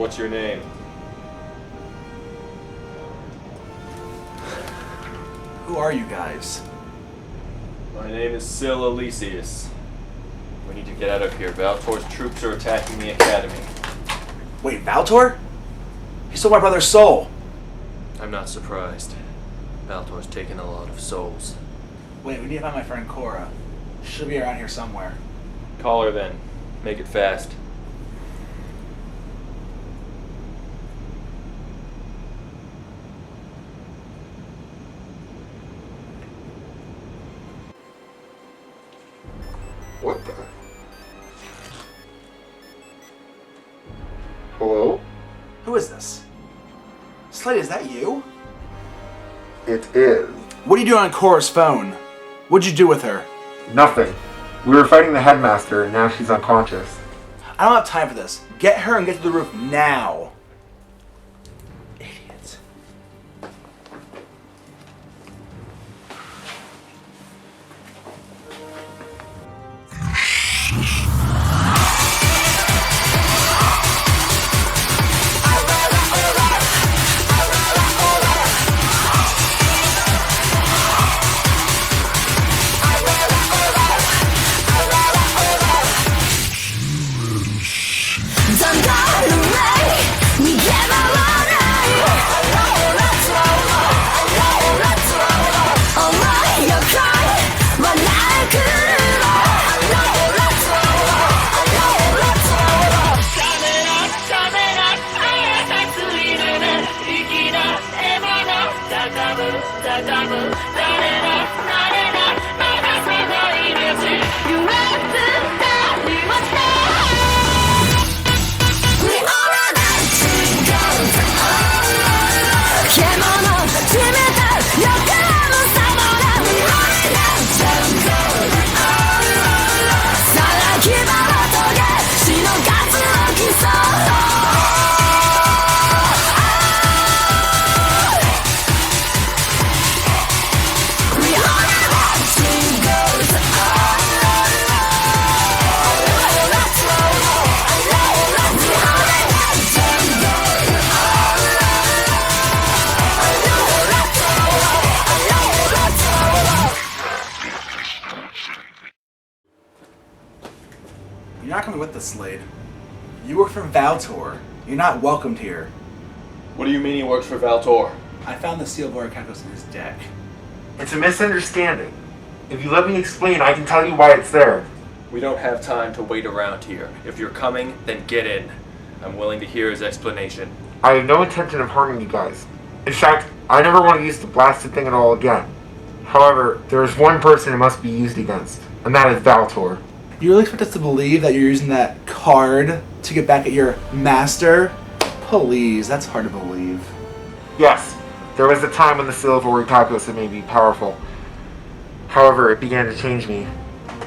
what's your name? Who are you guys? My name is Sil Elysius. We need to get out of here. Valtor's troops are attacking the academy. Wait, Valtor? He stole my brother's soul. I'm not surprised. Valtor's taken a lot of souls. Wait, we need to find my friend Cora. She'll be around here somewhere. Call her then. Make it fast. What the? Hello? Who is this? Slade, is that you? It is. What are you doing on Cora's phone? What'd you do with her? Nothing. We were fighting the headmaster and now she's unconscious. I don't have time for this. Get her and get to the roof now. Idiots. You're not coming with us, Slade. You work for Valtor. You're not welcomed here. What do you mean he works for Valtor? I found the seal of Orichalcos in his deck. It's a misunderstanding. If you let me explain, I can tell you why it's there. We don't have time to wait around here. If you're coming, then get in. I'm willing to hear his explanation. I have no intention of harming you guys. In fact, I never want to use the blasted thing at all again. However, there is one person it must be used against, and that is Valtor. You really expect us to believe that you're using that card to get back at your master? Please, that's hard to believe. Yes, there was a time when the seal of Orichalcos had made me powerful. However, it began to change me.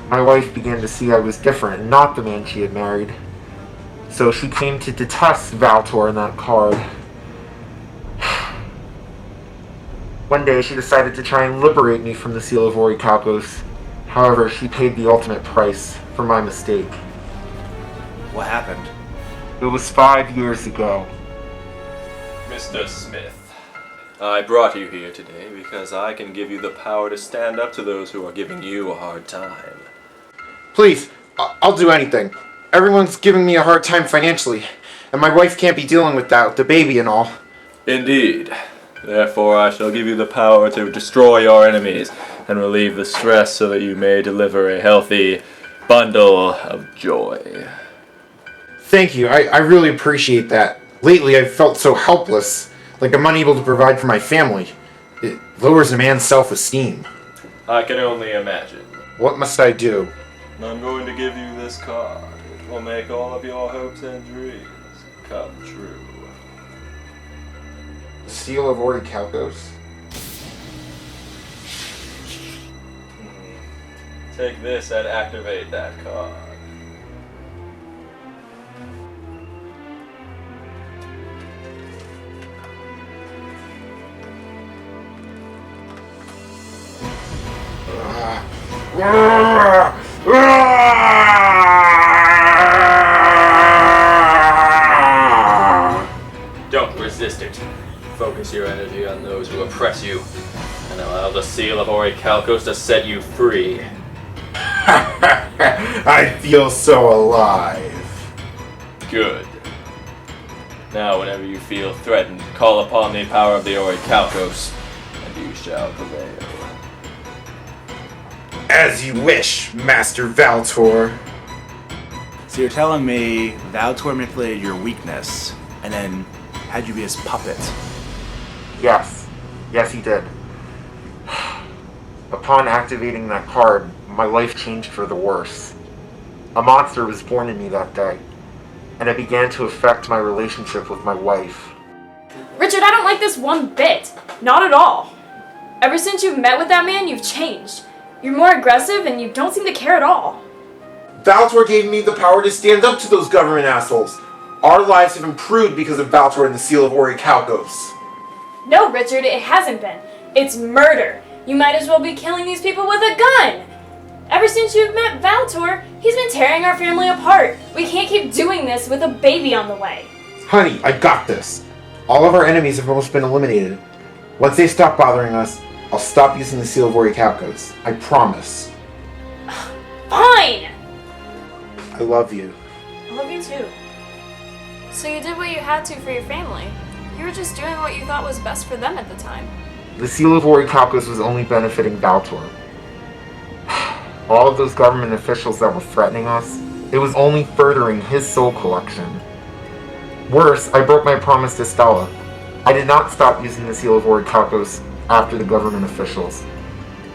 My wife began to see I was different, and not the man she had married. So she came to detest Valtor and that card. One day she decided to try and liberate me from the seal of Orichalcos. However, she paid the ultimate price for my mistake. What happened? It was 5 years ago. Mr. Smith, I brought you here today because I can give you the power to stand up to those who are giving you a hard time. Please, I'll do anything. Everyone's giving me a hard time financially, and my wife can't be dealing with that with the baby and all. Indeed. Therefore, I shall give you the power to destroy your enemies and relieve the stress so that you may deliver a healthy bundle of joy. Thank you, I really appreciate that. Lately, I've felt so helpless, like I'm unable to provide for my family. It lowers a man's self-esteem. I can only imagine. What must I do? I'm going to give you this card. It will make all of your hopes and dreams come true. The seal of Orichalcos. Take this and activate that card. seal of Orichalcos to set you free. I feel so alive. Good. Now, whenever you feel threatened, call upon the power of the Orichalcos, and you shall prevail. As you wish, Master Valtor. So you're telling me Valtor manipulated your weakness and then had you be his puppet? Yes. Yes, he did. Upon activating that card, my life changed for the worse. A monster was born in me that day, and it began to affect my relationship with my wife. Richard, I don't like this one bit. Not at all. Ever since you've met with that man, you've changed. You're more aggressive and you don't seem to care at all. Valtor gave me the power to stand up to those government assholes. Our lives have improved because of Valtor and the seal of Orichalcos. No, Richard, it hasn't been. It's murder. You might as well be killing these people with a gun. Ever since you've met Valtor, he's been tearing our family apart. We can't keep doing this with a baby on the way. Honey, I got this. All of our enemies have almost been eliminated. Once they stop bothering us, I'll stop using the seal of Orichalcos. I promise. Fine! I love you. I love you too. So you did what you had to for your family. You were just doing what you thought was best for them at the time. The seal of Orichalcos was only benefiting Valtor. All of those government officials that were threatening us, it was only furthering his soul collection. Worse, I broke my promise to Stella. I did not stop using the seal of Orichalcos after the government officials.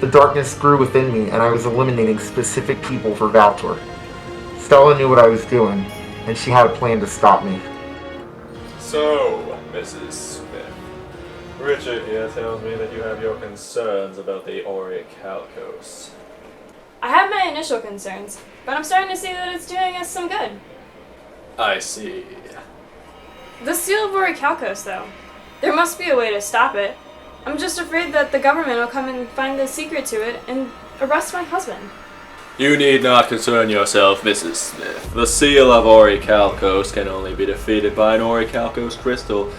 The darkness grew within me, and I was eliminating specific people for Valtor. Stella knew what I was doing, and she had a plan to stop me. So, Mrs. Smith, Richard here tells me that you have your concerns about the Orichalcos. I have my initial concerns, but I'm starting to see that it's doing us some good. I see. The seal of Orichalcos, though. There must be a way to stop it. I'm just afraid that the government will come and find the secret to it and arrest my husband. You need not concern yourself, Mrs. Smith. The seal of Orichalcos can only be defeated by an Orichalcos crystal,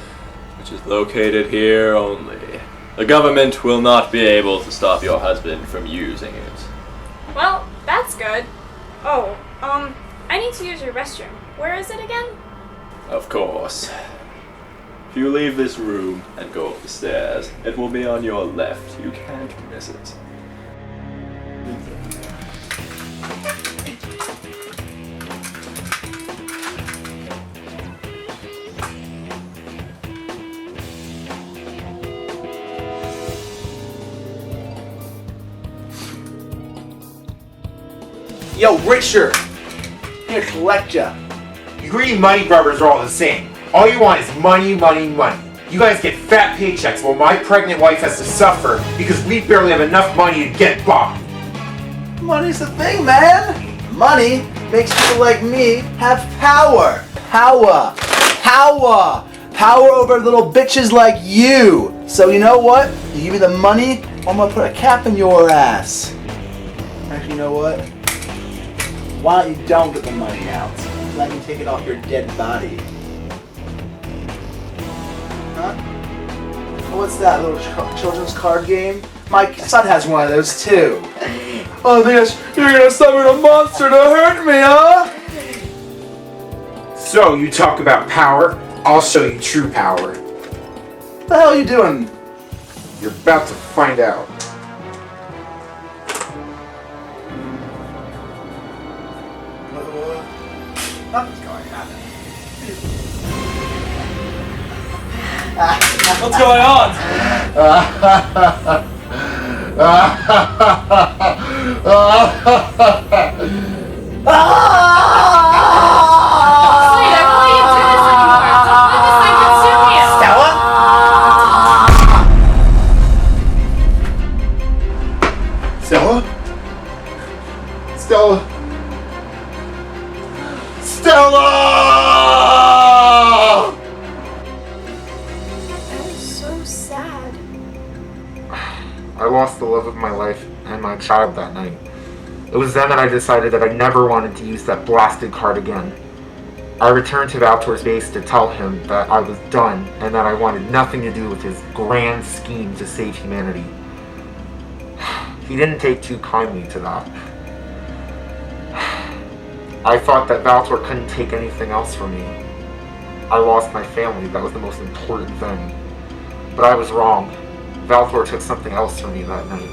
which is located here only. The government will not be able to stop your husband from using it. Well, that's good. Oh, I need to use your restroom. Where is it again? Of course. If you leave this room and go up the stairs, it will be on your left. You can't miss it. Yo, Richard! Here, collect ya. You greedy money grubbers are all the same. All you want is money, money, money. You guys get fat paychecks while my pregnant wife has to suffer because we barely have enough money to get by. Money's the thing, man! Money makes people like me have power! Power! Power! Power over little bitches like you! So you know what? You give me the money, I'm gonna put a cap in your ass. Actually, you know what? Why don't get the money out? So I can take it off your dead body. Huh? What's that, little children's card game? My son has one of those too. Oh, you're gonna summon a monster to hurt me, huh? So, you talk about power, I'll show you true power. What the hell are you doing? You're about to find out. Nothing's going on. What's going on? Slade, I won't let you do this anymore. Don't let this thing consume you. Stella? Stella? Stella! That was so sad. I lost the love of my life and my child that night. It was then that I decided that I never wanted to use that blasted card again. I returned to Valtor's base to tell him that I was done and that I wanted nothing to do with his grand scheme to save humanity. He didn't take too kindly to that. I thought that Valtor couldn't take anything else from me. I lost my family, that was the most important thing. But I was wrong. Valtor took something else from me that night.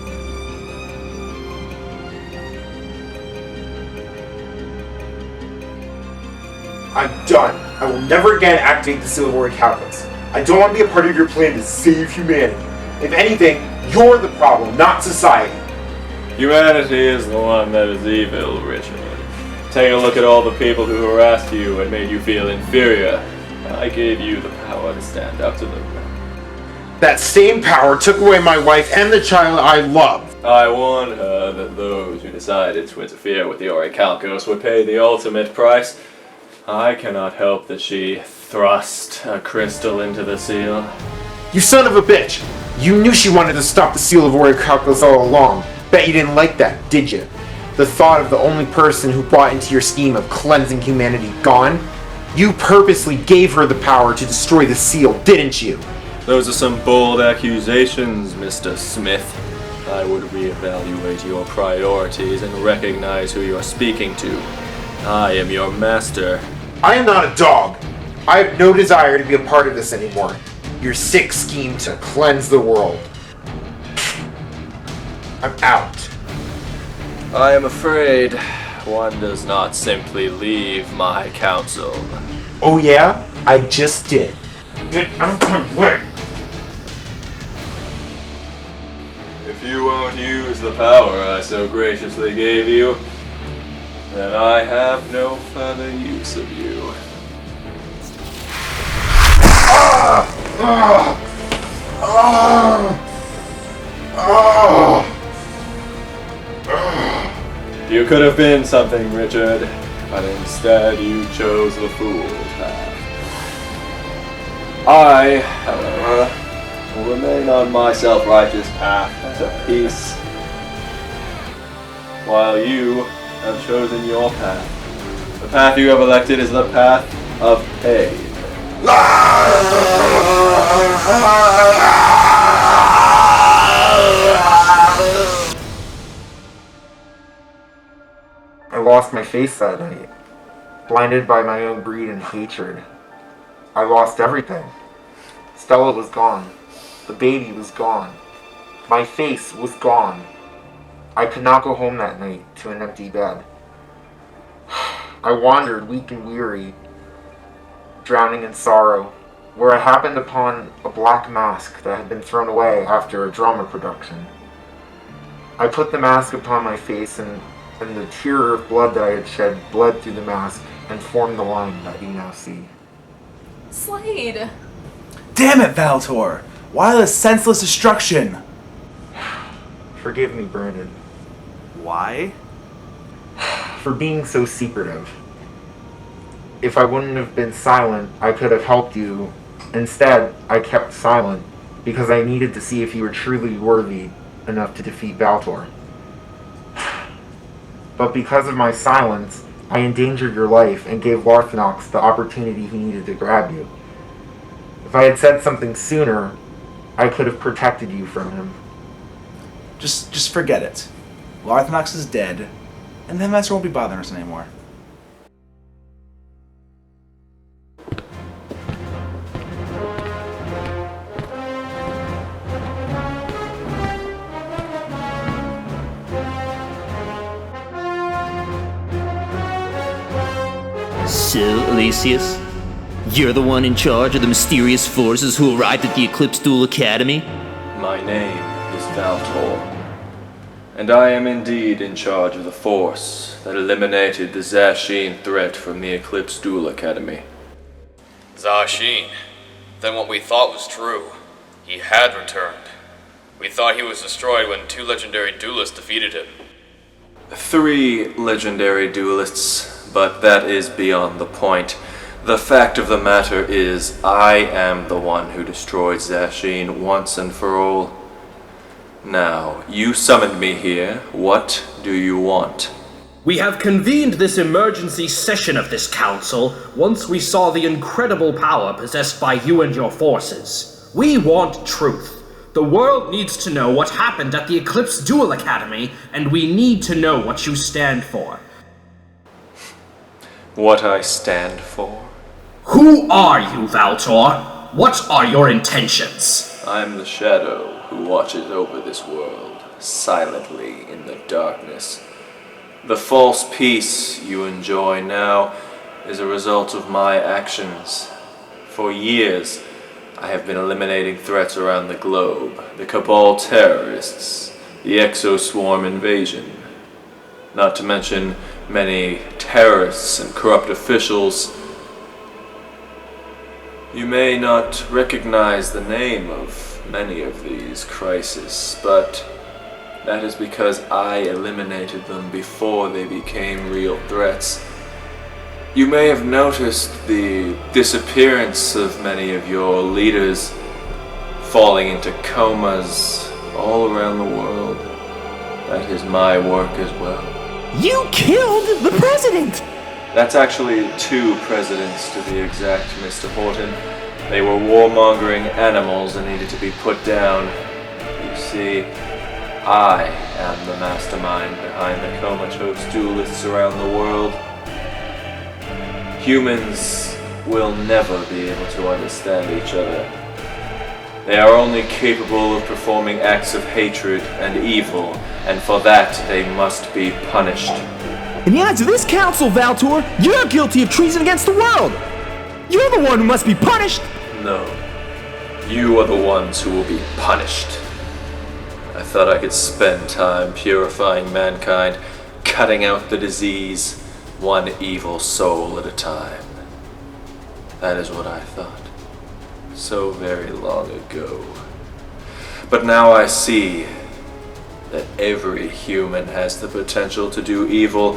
I'm done. I will never again activate the Seal of Orichalcos. I don't want to be a part of your plan to save humanity. If anything, you're the problem, not society. Humanity is the one that is evil, Richard. Take a look at all the people who harassed you and made you feel inferior. I gave you the power to stand up to them. That same power took away my wife and the child I loved. I warned her that those who decided to interfere with the Orichalcos would pay the ultimate price. I cannot help that she thrust a crystal into the seal. You son of a bitch! You knew she wanted to stop the Seal of Orichalcos all along. Bet you didn't like that, did you? The thought of the only person who bought into your scheme of cleansing humanity gone? You purposely gave her the power to destroy the seal, didn't you? Those are some bold accusations, Mr. Smith. I would reevaluate your priorities and recognize who you're speaking to. I am your master. I am not a dog. I have no desire to be a part of this anymore. Your sick scheme to cleanse the world. I'm out. I am afraid one does not simply leave my counsel. Oh yeah? I just did. Get out of my way! If you won't use the power I so graciously gave you, then I have no further use of you. You could have been something, Richard, but instead you chose the fool's path. I, however, will remain on my self-righteous path to peace, while you have chosen your path. The path you have elected is the path of pain. I lost my face that night, blinded by my own greed and hatred. I lost everything. Stella was gone. The baby was gone. My face was gone. I could not go home that night to an empty bed. I wandered, weak and weary, drowning in sorrow, where I happened upon a black mask that had been thrown away after a drama production. I put the mask upon my face, and the tear of blood that I had shed bled through the mask and formed the line that you now see. Slade! Damn it, Valtor! Why this senseless destruction? Forgive me, Brandon, Why? for being so secretive. If I wouldn't have been silent, I could have helped you. Instead, I kept silent because I needed to see if you were truly worthy enough to defeat Valtor. But because of my silence, I endangered your life and gave Larthnox the opportunity he needed to grab you. If I had said something sooner, I could have protected you from him. Just forget it. Larthnox is dead, and the Master won't be bothering us anymore. So, Elysius, you're the one in charge of the mysterious forces who arrived at the Eclipse Duel Academy? My name is Valtor, and I am indeed in charge of the force that eliminated the Zashin threat from the Eclipse Duel Academy. Zashin. Then what we thought was true. He had returned. We thought he was destroyed when 2 legendary duelists defeated him. 3 legendary duelists, but that is beyond the point. The fact of the matter is, I am the one who destroyed Zashin once and for all. Now, you summoned me here. What do you want? We have convened this emergency session of this council once we saw the incredible power possessed by you and your forces. We want truth. The world needs to know what happened at the Eclipse Duel Academy, and we need to know what you stand for. What I stand for? Who are you, Valtor? What are your intentions? I'm the shadow who watches over this world, silently in the darkness. The false peace you enjoy now is a result of my actions. For years, I have been eliminating threats around the globe, the Cabal terrorists, the Exoswarm invasion, not to mention many terrorists and corrupt officials. You may not recognize the name of many of these crises, but that is because I eliminated them before they became real threats. You may have noticed the disappearance of many of your leaders, falling into comas all around the world. That is my work as well. You killed the president! That's actually 2 presidents to be exact, Mr. Horton. They were warmongering animals and needed to be put down. You see, I am the mastermind behind the comatose duelists around the world. Humans will never be able to understand each other. They are only capable of performing acts of hatred and evil, and for that they must be punished. In the eyes of this council, Valtor, you're guilty of treason against the world! You're the one who must be punished! No. You are the ones who will be punished. I thought I could spend time purifying mankind, cutting out the disease, one evil soul at a time. That is what I thought, so very long ago. But now I see that every human has the potential to do evil.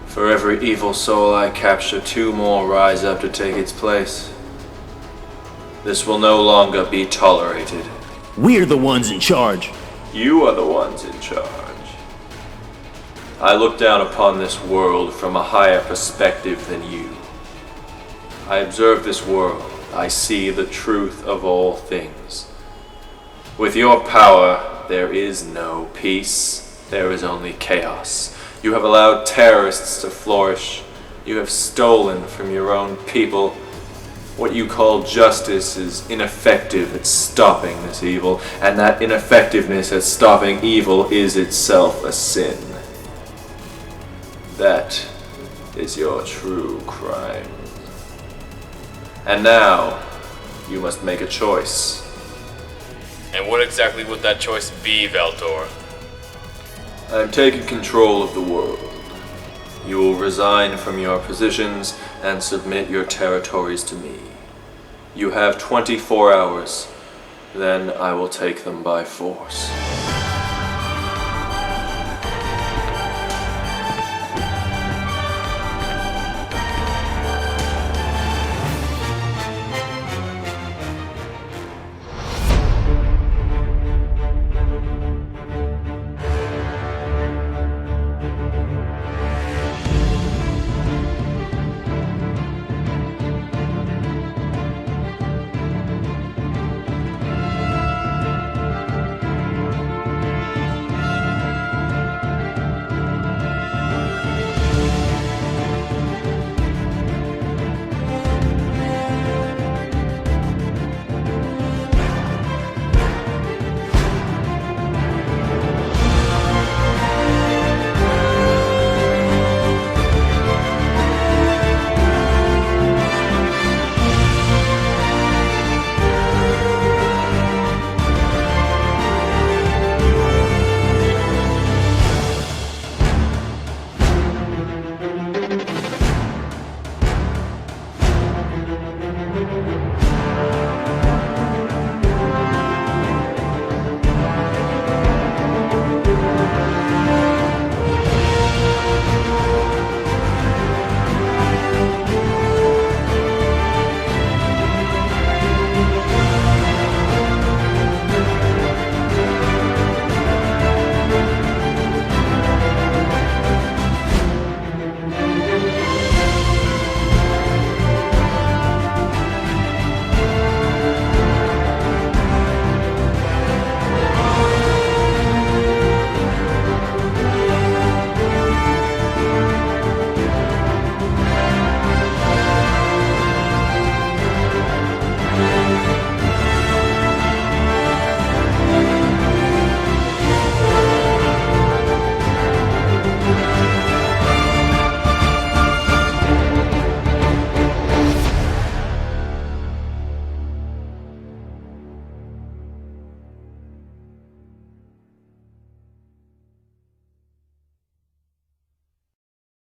For every evil soul I capture, 2 more rise up to take its place. This will no longer be tolerated. We're the ones in charge. You are the ones in charge. I look down upon this world from a higher perspective than you. I observe this world. I see the truth of all things. With your power, there is no peace. There is only chaos. You have allowed terrorists to flourish. You have stolen from your own people. What you call justice is ineffective at stopping this evil, and that ineffectiveness at stopping evil is itself a sin. That is your true crime. And now, you must make a choice. And what exactly would that choice be, Valtor? I'm taking control of the world. You will resign from your positions and submit your territories to me. You have 24 hours, then I will take them by force.